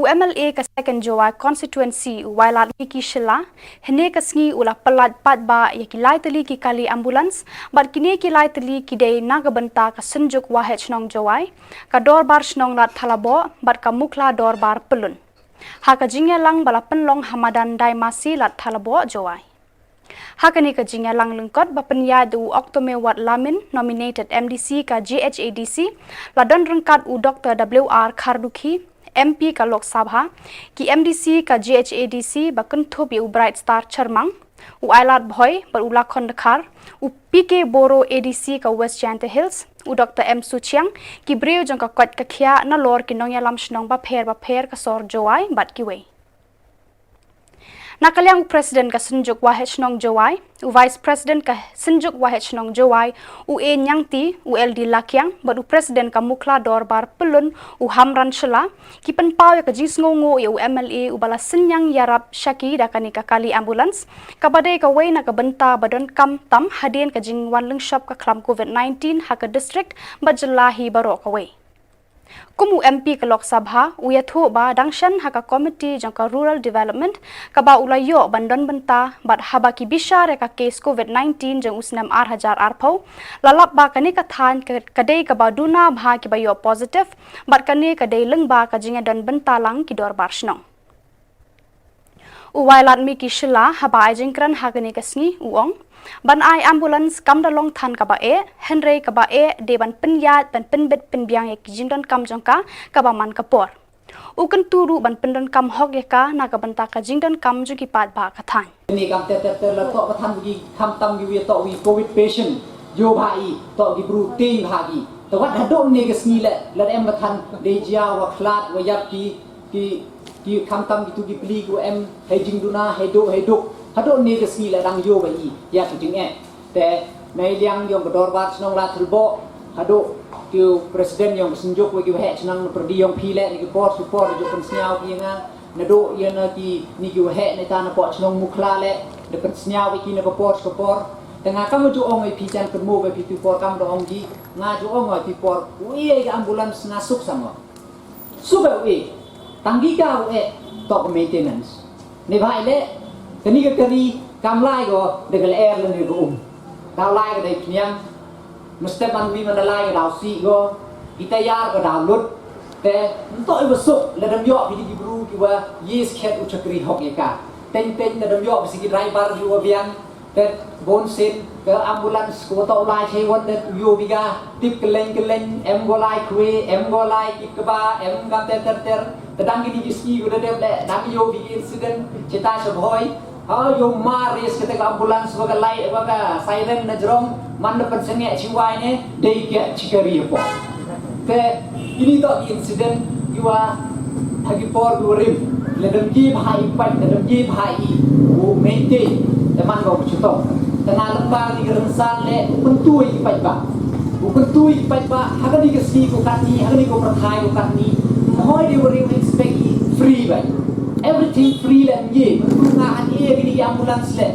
UMLA ka second Jawa constituency wailat Miki Shila hene kasngi ula palat patba yakilai tali ki kali ambulance bat kini kilai tali ki dei nagabanta ka senjuk wahet nong Jawai ka dorbar snong lat thalabo bat ka mukla dorbar pelun haka jingelang bala penlong hamadan dai masi lat thalabo Jawai hakani ka jingelang lengkot bapenya du Oktome Wat Lamin nominated MDC ka GHADC ladon rengkat u Dr. WR Kharduki MP ka Lok Sabha ki MDC ka GHADC bakentup u Bright Star Charmang u Ailat Bhoy berula Khondkhar u PK Boro ADC ka West Janta Hills u Dr. M Suchiang ki breu jong ka kwat ka khia na lor ki nong yalam snong ba pher ka sor Jawai bat ki wei Nakaliang President ka Senjuk Wahet Nong Jawai, u Vice President ka Senjuk Wahet Nong Jawai, u E Nyangti, u LD Lakyang, but u President ka Mukla Dorbar Pelun, u Hamran Shela, ki penpau ya ka jis ngongo ya u MLA u bala senyang yarap Shaki da kani ka kali ambulance, ka badai ka wei na ka benta badon kam tam hadien ka jingwan lengshop ka klam COVID-19 ha ka district bajlahi baro ka wei. Kumu MP ka Lok Sabha uyathu ba dangshan haka committee jangka rural development ka ba ulayo bandon benta bat haba ki bishare ka case COVID-19 jang usnam 8000 arpau lalap ba kani ka than kadai ka ba duna bha ki ba yo positive bat kani kadai leng ba ka jinga don benta lang ki dor barsnong uwailat mi ki shila haba ajingkran hakani kasni uong ban ai ambulance kam da long than ka ba e henry ka ba e de ban penyat ban penbet penbiang ek jingdon kam jongka ka ba man ka por ukan turu ban pendon kam hok ya ka na ka banta ka jingdon kam ju ki pat ba ka than ni kam te la to ka than gi kham tam gi to wi covid patient yo bhai to gi bru ting bha gi to wat hadon ni gesni le la em ba than de jia wa khlat wa yap ki kham tam gi tu gi pli gu em he jingduna he do hadon ni gesni la dang yo ba i ya tu jing e te nei liang yong dor bat snong la thulbo hado tu president yong senjuk we gi he snang perdi yong phi le ni support jo kan sniao ki nga na do ye na ki ni gi he ne ta na po snong mukla le de kan sniao we ki na support tengah kamu ju ong pi chan kan mo be pi tu por kam do ong ji nga ju ong pi por wi ga ambulance na suk sama suba we tanggi ka we to maintenance ne bhai le kani ka kani kam lai go de gal air le ni go tao lai ga dei nyang mesti man wi man lai ga dau si go itayar ga dau lut te to i besuk le dam yo bi di bru ki wa yes khet u chakri hok ye ka ten le dam yo bi si ki driver yu wa biang te bon sen ke ambulance ko to lai che won de yu bi ga tip keleng em go lai kwe em go lai ki ka ba em ga ter te dang gi di ski go de le dang yo bi incident cheta sa bhoi yo ma res ke ambulance wa ga lai wa ga siren na jrom man pen senge chiwai ne dei ke chikari po te ini to incident yuwa hagi por durim le dam gi bhai pat le dam gi bhai u mente te man go chuto tengah lembar di gerengsan le pentui pat ba u pentui pat ba hagani ke si ko kat ni hagani ko prathai ko kat ni hoi de wori expect free ba everything free le ngi nga an e gi ambulance le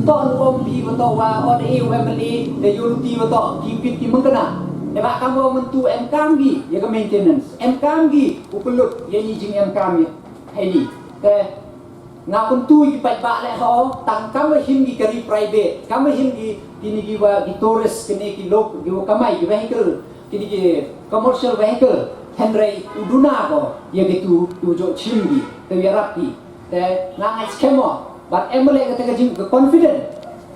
to om pi to wa on e family de unity to ki pit ki mangkana ne ba kamu mentu em kam gi ya ke maintenance em kam gi upelut ye ni jing em kam ye hei te nga pentu ki pai ba le ho tang kam him gi kari private kam him gi kini gi wa gi tourist kini ki lok gi kamai gi vehicle kini gi commercial vehicle henry uduna ko ye gi tu jo chim gi te ya rapi te nga ngai skemo but emle ka te jing confident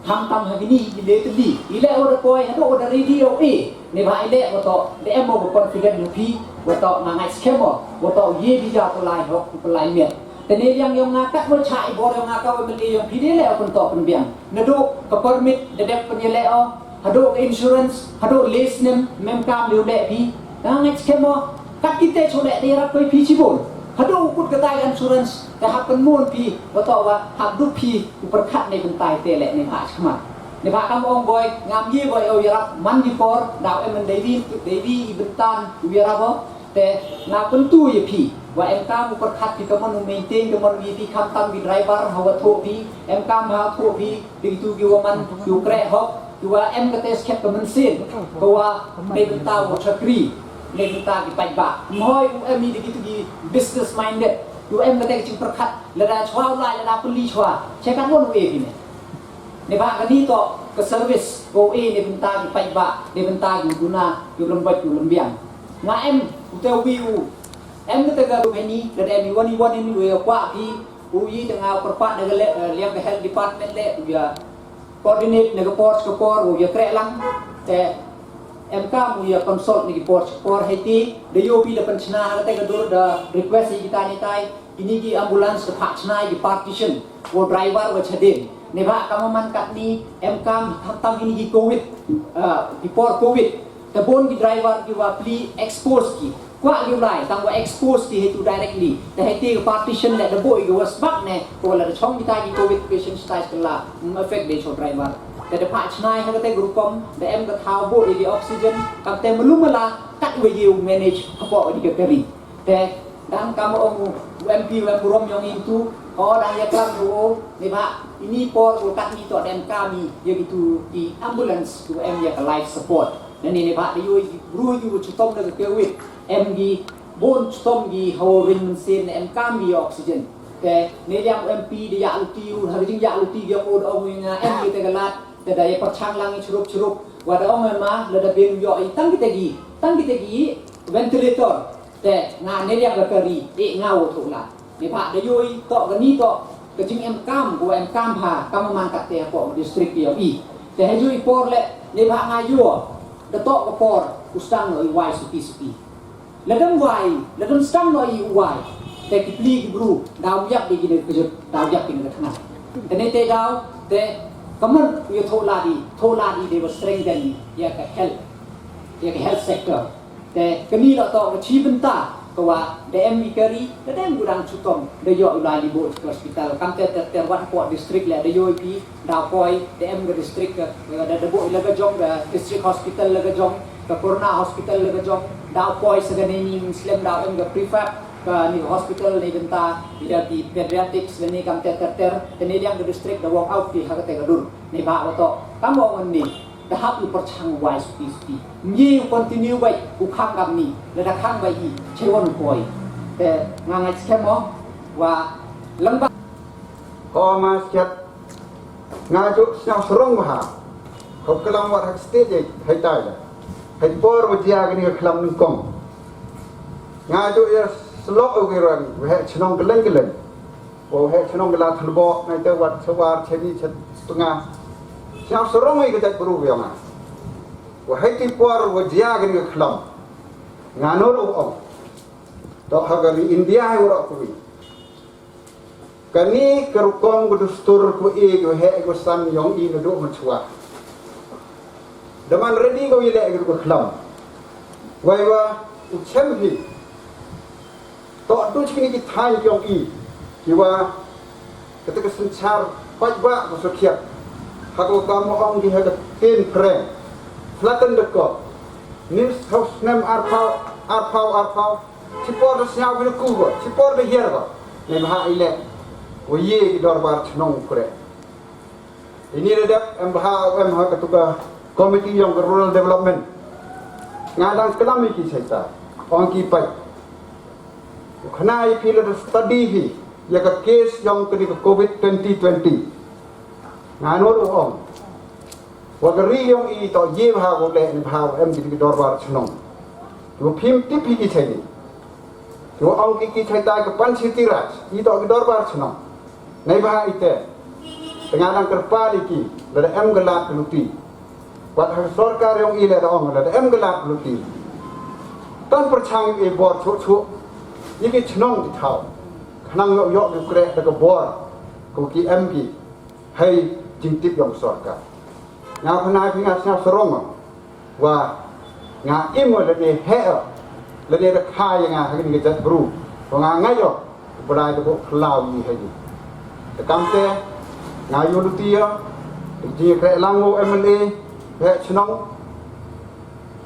tham tam ha gini ile tli ile or koi ha do da radio e ne ba ile wa to de emo confident nu phi wa to nga ngai skemo wa to ye bi ja ko lai ho ko lai me te ne yang yong nga kat mo chai bo nga ka wa meli yong phi de le kon to pen biang na do ka permit de dep pen ye le o ha do insurance ha do lease nem mem kam liu le phi nga ngai skemo kat kite chole de ra koi phi chi bol hadu ukut ketai insurance te hak penmun pi wato wa hak du pi uperkat nei bentai te le nei ha khma ne ba kam ong boy ngam yi boy o yarap man di por daw em devi ibentan wirabo te na pentu ye pi wa em kam uperkat pi kamon maintain kamon wi pi kham tam wi driver ha wa tho pi em kam ha tho pi ding tu gi wa man tu kre hok tu wa em ka te skep kamon sin ko wa nei bentaw wa chakri le kita ki pai ba moi em ni gitu gi business minded อยู่em kata cing perkat lada chwa lai lada peli chwa saya kan won we ni ne ba kan ni to ke service go e ni benta ki pai ba ni benta ki guna ki lembat ki lembiang nga em utel wiu em kata ga be ni lada em woni ni we kwa ki u yi tengah perpat dengan liang ke health department le ya coordinate dengan port ke port u ya krek lang te MK mu ya consult ni port Haiti de yo pi de penchna kata ke dur da request kita ni tai ini ki ambulance ke pak chnai di partition wo driver wo chadin ne ba kamaman kat ni MK tam ini ki covid di port covid te bon ki driver ki wa pli expose ki kwa ki lai tang wa expose ki Haiti directly te Haiti ke partition le de boy ke was bak ne ko la de chong kita ki covid patient stage kala affect de cho driverแต่เดี๋ยวผ่าชนายเขาก็เตะกรุ๊ปคอมแต่เอ็มก็ท้าวโบดีออกซิเจนกับเต็มมลุ่มเวลากัดวิว manage เขาบอกดีกับกรีแต่ดังกำองMP แวมบุรมยองอินทูอ๋อดังยากลางอยู่นี่พะอินี่พอตัวกัดมีตัวเอ็มกามียังitu di ambulance ตัวเอ็มอยาก life support นั่นนี่พะได้รู้อยู่ชุดต้มเลยกับเกวิดเอ็มกีบนชุดต้มกีเขาเริงมันเซนเอ็มกามีออกซิเจนแต่ในเรื่อง MP ได้ยาลุตีอยู่หากจริงยาลุตีเกี่ยวกับองค์งาน MP แต่กันละแต่ได้perchang langi curup wada orang mah lada bin yo tang kita gi ventilator แต่งานในเรื่องกระรีเงาถูกละในภาคได้ยุยต่อกันนี้ต่อก็จึงก้ามกูก้ามพากำมันกัดแต่ปอดิสตริกเดียวอีแต่ให้ยุยปอร์แหละในภาคงายัวเดต่อกับปอร์อุสตังหน่อยวายสุปีแล้วดังวายแล้วดังสตังหน่อยวายแต่กิปลีกิบรูดาวยักษ์ดีกินกระจุดดาวยักษ์กินกระทั่งแต่ในเตดาวแต่kaman you tholadi they were strengthen ya ka health sector te kami la to chi benta ko wa de em ikari de dem gudang chutom de yo ulai di bo hospital kam te wat port district le de yo pi da poi de em ga district de bo la ga jong da district hospital la ga jong ka corona hospital la ga jong da poi sagane ni muslim da em ga prefab ka ni hospital ni benta ida di pediatrics ni kam ter ni yang ke district da walk out di ha te ga dur ni ba wa to kam mo ngon ni da hap u perchang wai spi ni continue wai u khang gam ni la da khang wai i che won poi te ngai scam mo wa lang ba ko ma skat nga ju sang serong ba ko kelang wat hak state hai tai la hai por wa dia ga ni ka khlam ning kong nga ju ya slok au ge ran we chnong geleng o he chnong gela thulbo nai te wat sawar cheni chat tunga sang serong ai ga tak bru ya ma wa hai ti por wa dia ga ni ka khlam nga no ro om to ha ga ni india ai ro ko wi kani kerukong gudustur ku e go he go san yong i no do chua daman ready go ile go khlam wai wa u chem hi to tu chini ki thai yong i ki wa ketika senchar pai ba ko so khiat ha go kam ong di ha ken pre flatten the ko nis house nem ar pau chipor de siaw bi ku go chipor de hier go ne ba ile Oye di dorbar chnong kure. Ini redap MH ketua komiti yang rural development. Ngadang kelam iki cerita. Ong ki pai. Khana I feel the study hi ya ka case yang ke COVID 2020. Nganor ong. Wagari yang I to ye bha go le bha em di dorbar chnong. Yo phim tip hi ki chai. Yo ong ki cerita ke pan city raj. I to dorbar chnong. Nai bah ite dengan ang kerpa iki lada em gelap luti wat har sarkar yong ile da ong lada em gelap luti tan perchang e bor chu iki chnong di thau khnang yo yo du kre da ko bor ko ki em ki hai jing tip yong sarkar nga phna phi nga sa sorong wa nga im le ne he le ne da kha ya nga ha ni ga bru ko nga ngayo bulai da ko khlau ni hai kamte ngayu lutia ji kre lango MLA he chnong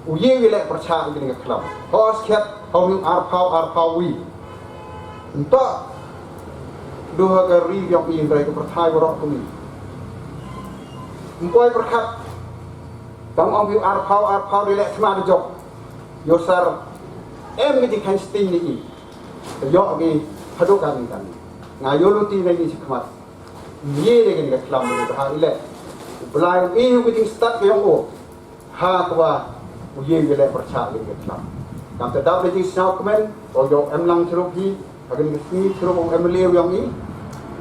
uye wile percha gini ga khlam hos khet hong ar phau wi nta do ga ri yong in rai ko perthai ro ko ni mpoi perkhat tam ong pi ar phau ri le thma jok yosar em gi khan sting ni yo gi hadokan kan ngayoluti lagi sikmat ye dengan ke kelam ni bah ile belai within start ke yang ha kwa ye ile percaya dengan kelam kam terdap lagi snau komen ojo emlang cerupi agen ni cerup emle yang ni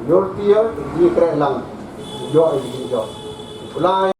yortia ye kre lang yo ini jo belai